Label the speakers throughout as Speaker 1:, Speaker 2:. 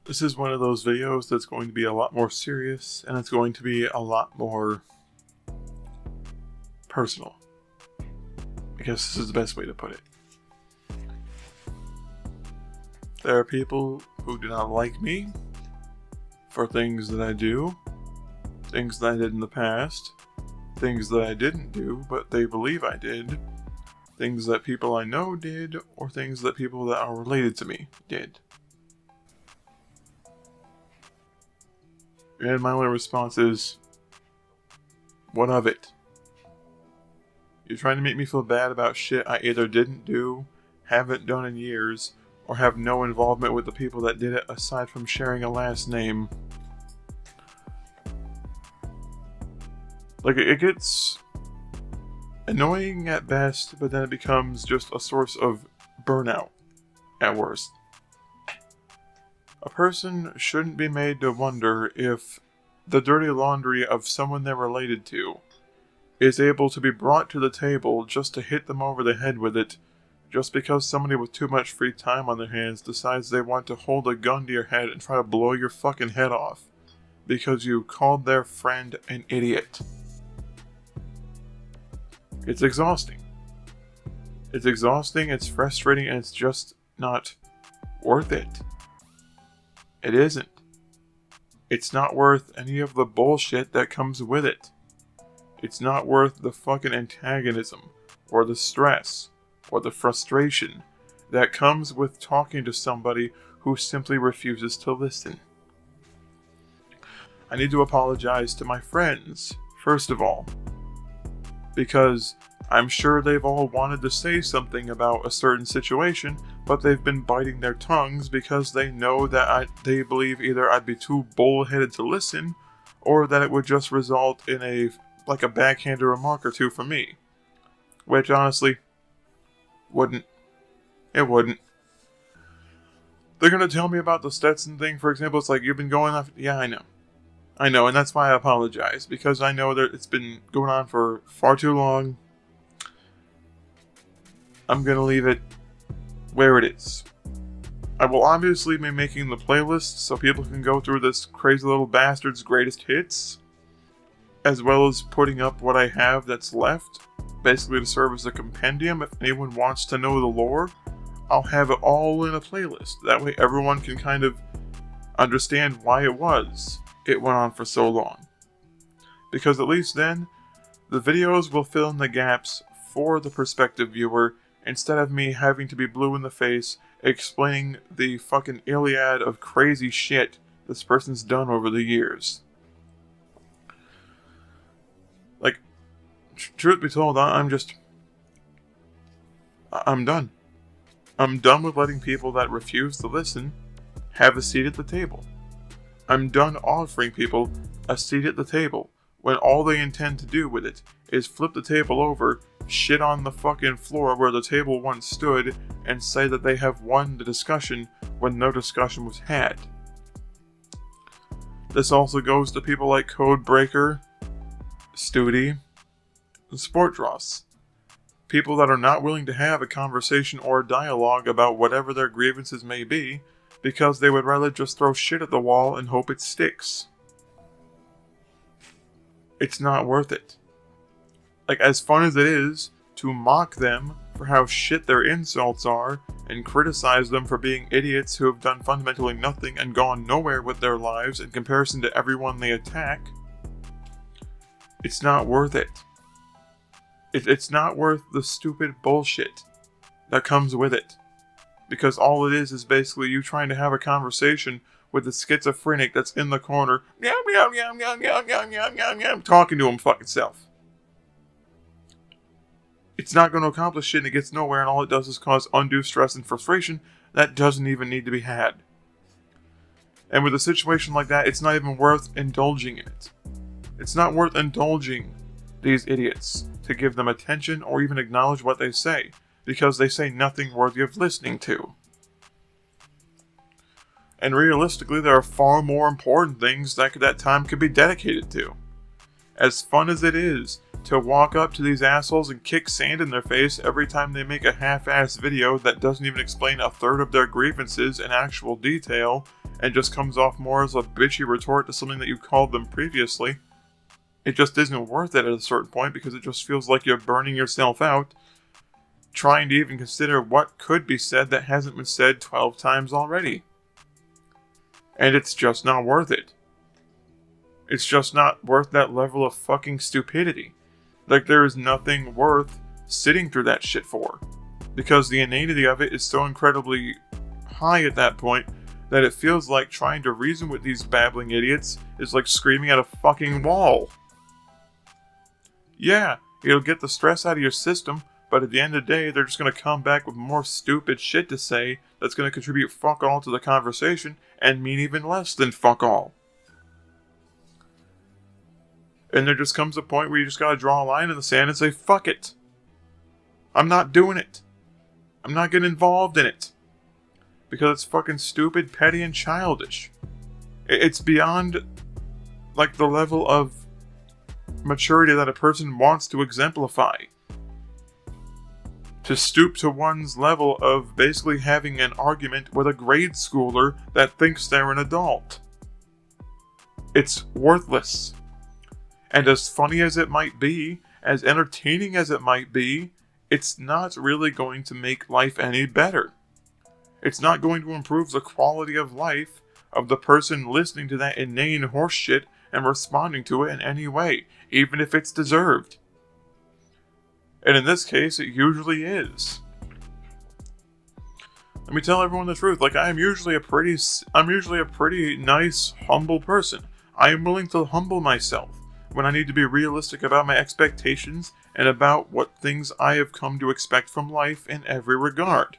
Speaker 1: This is one of those videos that's going to be a lot more serious, and it's going to be a lot more personal. I guess this is the best way to put it. There are people who do not like me for things that I do, things that I did in the past, things that I didn't do but they believe I did, things that people I know did, or things that people that are related to me did. And my only response is, what of it? You're trying to make me feel bad about shit I either didn't do, haven't done in years, or have no involvement with the people that did it aside from sharing a last name. Like, it gets annoying at best, but then it becomes just a source of burnout at worst. A person shouldn't be made to wonder if the dirty laundry of someone they're related to is able to be brought to the table just to hit them over the head with it, just because somebody with too much free time on their hands decides they want to hold a gun to your head and try to blow your fucking head off because you called their friend an idiot. It's exhausting. It's exhausting, it's frustrating, and it's just not worth it. It isn't. It's not worth any of the bullshit that comes with it. It's not worth the fucking antagonism, or the stress, or the frustration that comes with talking to somebody who simply refuses to listen. I need to apologize to my friends, first of all, because I'm sure they've all wanted to say something about a certain situation, but they've been biting their tongues because they know that they believe either I'd be too bullheaded to listen, or that it would just result in a backhanded remark or two from me. Which, honestly, wouldn't. It wouldn't. They're gonna tell me about the Stetson thing, for example. It's like, you've been going off. Yeah, I know. I know, and that's why I apologize, because I know that it's been going on for far too long. I'm gonna leave it where it is. I will obviously be making the playlist so people can go through this crazy little bastard's greatest hits, as well as putting up what I have that's left, basically to serve as a compendium. If anyone wants to know the lore, I'll have it all in a playlist. That way everyone can kind of understand why it went on for so long. Because at least then, the videos will fill in the gaps for the prospective viewer, instead of me having to be blue in the face explaining the fucking Iliad of crazy shit this person's done over the years. Like, truth be told, I'm done. I'm done with letting people that refuse to listen have a seat at the table. I'm done offering people a seat at the table when all they intend to do with it is flip the table over, shit on the fucking floor where the table once stood, and say that they have won the discussion when no discussion was had. This also goes to people like Codebreaker, Studi, and Sportdross. People that are not willing to have a conversation or a dialogue about whatever their grievances may be, because they would rather just throw shit at the wall and hope it sticks. It's not worth it. Like, as fun as it is to mock them for how shit their insults are, and criticize them for being idiots who have done fundamentally nothing and gone nowhere with their lives in comparison to everyone they attack, it's not worth it. It's not worth the stupid bullshit that comes with it. Because all it is basically you trying to have a conversation with the schizophrenic that's in the corner, talking to him fucking self. It's not going to accomplish shit, and it gets nowhere, and all it does is cause undue stress and frustration that doesn't even need to be had. And with a situation like that, it's not even worth indulging in it. It's not worth indulging these idiots to give them attention or even acknowledge what they say, because they say nothing worthy of listening to. And realistically, there are far more important things that time could be dedicated to. As fun as it is to walk up to these assholes and kick sand in their face every time they make a half-assed video that doesn't even explain a third of their grievances in actual detail, and just comes off more as a bitchy retort to something that you called them previously, it just isn't worth it at a certain point because it just feels like you're burning yourself out trying to even consider what could be said that hasn't been said 12 times already. And it's just not worth it. It's just not worth that level of fucking stupidity. Like, there is nothing worth sitting through that shit for. Because the inanity of it is so incredibly high at that point that it feels like trying to reason with these babbling idiots is like screaming at a fucking wall. Yeah, it'll get the stress out of your system, but at the end of the day, they're just going to come back with more stupid shit to say that's going to contribute fuck all to the conversation and mean even less than fuck all. And there just comes a point where you just gotta draw a line in the sand and say, fuck it. I'm not doing it. I'm not getting involved in it. Because it's fucking stupid, petty, and childish. It's beyond, like, the level of maturity that a person wants to exemplify. To stoop to one's level of basically having an argument with a grade schooler that thinks they're an adult. It's worthless. And as funny as it might be, as entertaining as it might be, it's not really going to make life any better. It's not going to improve the quality of life of the person listening to that inane horseshit and responding to it in any way, even if it's deserved. And in this case, it usually is. Let me tell everyone the truth. Like, I'm usually a pretty nice, humble person. I am willing to humble myself when I need to be realistic about my expectations and about what things I have come to expect from life in every regard.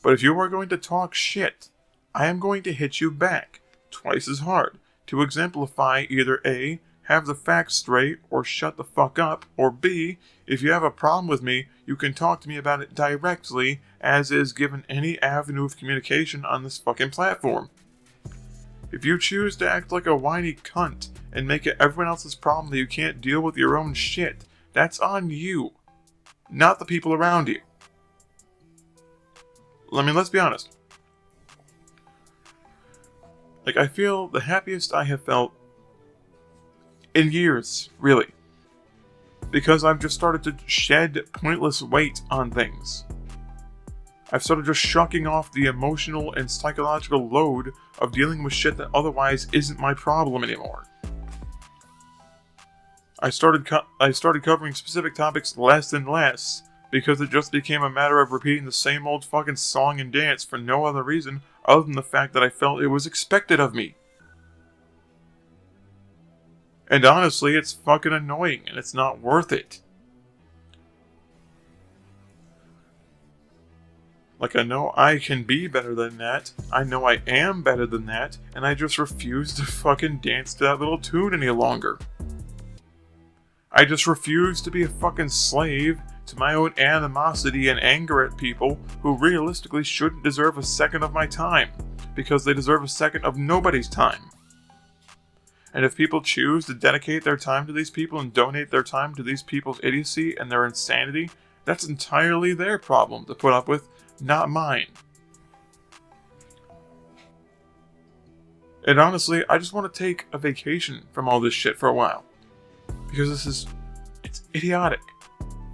Speaker 1: But if you are going to talk shit, I am going to hit you back twice as hard to exemplify either A, have the facts straight, or shut the fuck up, or B, if you have a problem with me, you can talk to me about it directly, as is given any avenue of communication on this fucking platform. If you choose to act like a whiny cunt and make it everyone else's problem that you can't deal with your own shit, that's on you, not the people around you. I mean, let's be honest. Like, I feel the happiest I have felt in years, really. Because I've just started to shed pointless weight on things. I've started just shucking off the emotional and psychological load of dealing with shit that otherwise isn't my problem anymore. I started covering specific topics less and less, because it just became a matter of repeating the same old fucking song and dance for no other reason other than the fact that I felt it was expected of me. And honestly, it's fucking annoying, and it's not worth it. Like, I know I can be better than that, I know I am better than that, and I just refuse to fucking dance to that little tune any longer. I just refuse to be a fucking slave to my own animosity and anger at people who realistically shouldn't deserve a second of my time, because they deserve a second of nobody's time. And if people choose to dedicate their time to these people and donate their time to these people's idiocy and their insanity, that's entirely their problem to put up with, not mine. And honestly, I just want to take a vacation from all this shit for a while. Because it's idiotic.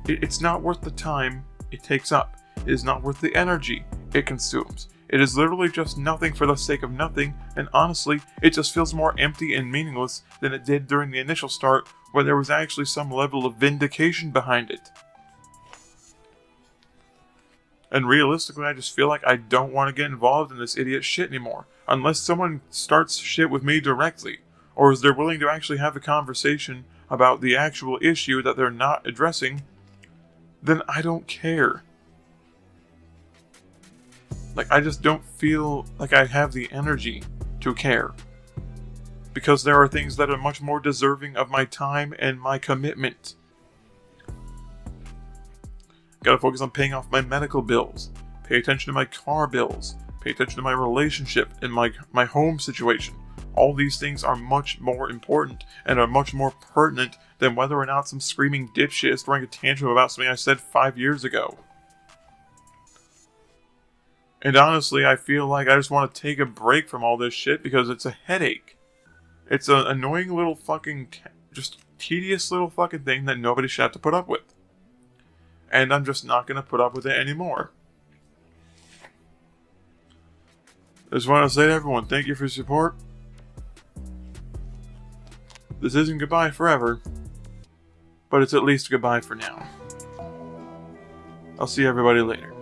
Speaker 1: It's not worth the time it takes up. It is not worth the energy it consumes. It is literally just nothing for the sake of nothing, and honestly, it just feels more empty and meaningless than it did during the initial start, where there was actually some level of vindication behind it. And realistically, I just feel like I don't want to get involved in this idiot shit anymore, unless someone starts shit with me directly, or is they're willing to actually have a conversation about the actual issue that they're not addressing, then I don't care. Like, I just don't feel like I have the energy to care. Because there are things that are much more deserving of my time and my commitment. Gotta focus on paying off my medical bills, pay attention to my car bills, pay attention to my relationship and my home situation. All these things are much more important and are much more pertinent than whether or not some screaming dipshit is throwing a tantrum about something I said 5 years ago. And honestly, I feel like I just want to take a break from all this shit because it's a headache. It's an annoying little fucking, just tedious little fucking thing that nobody should have to put up with. And I'm just not going to put up with it anymore. I just want to say to everyone, thank you for your support. This isn't goodbye forever, but it's at least goodbye for now. I'll see everybody later.